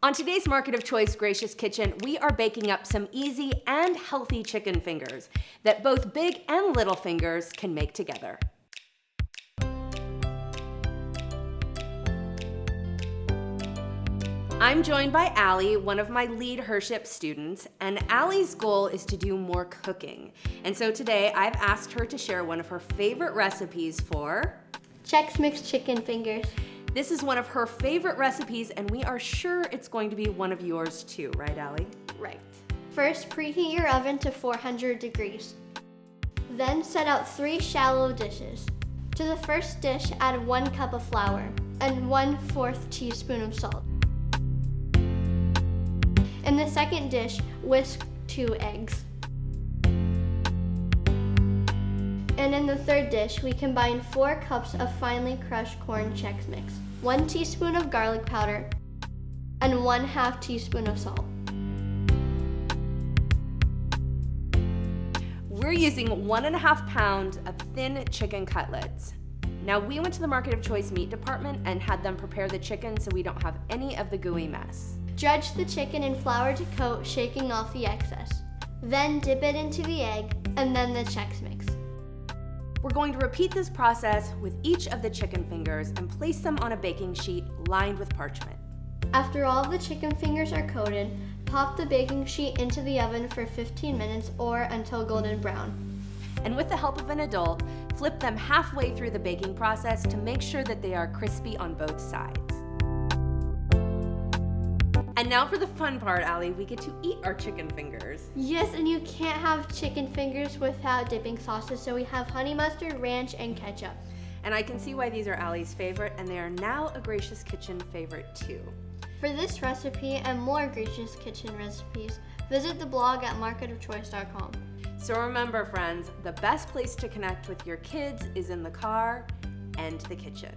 On today's Market of Choice Gracious Kitchen, we are baking up some easy and healthy chicken fingers that both big and little fingers can make together. I'm joined by Allie, one of my lead Hership students, and Allie's goal is to do more cooking. And so today I've asked her to share one of her favorite recipes for Chex Mix chicken fingers. This is one of her favorite recipes, and we are sure it's going to be one of yours too, right, Allie? Right. First, preheat your oven to 400 degrees. Then set out 3 shallow dishes. To the first dish, add 1 cup of flour and 1/4 teaspoon of salt. In the second dish, whisk 2 eggs. And in the third dish, we combine 4 cups of finely crushed corn Chex Mix, 1 teaspoon of garlic powder, and 1/2 teaspoon of salt. We're using 1.5 pounds of thin chicken cutlets. Now, we went to the Market of Choice meat department and had them prepare the chicken so we don't have any of the gooey mess. Dredge the chicken in flour to coat, shaking off the excess. Then dip it into the egg and then the Chex Mix. We're going to repeat this process with each of the chicken fingers and place them on a baking sheet lined with parchment. After all the chicken fingers are coated, pop the baking sheet into the oven for 15 minutes or until golden brown. And with the help of an adult, flip them halfway through the baking process to make sure that they are crispy on both sides. And now for the fun part, Allie, we get to eat our chicken fingers. Yes, and you can't have chicken fingers without dipping sauces, so we have honey mustard, ranch, and ketchup. And I can see why these are Allie's favorite, and they are now a Gracious Kitchen favorite too. For this recipe and more Gracious Kitchen recipes, visit the blog at marketofchoice.com. So remember, friends, the best place to connect with your kids is in the car and the kitchen.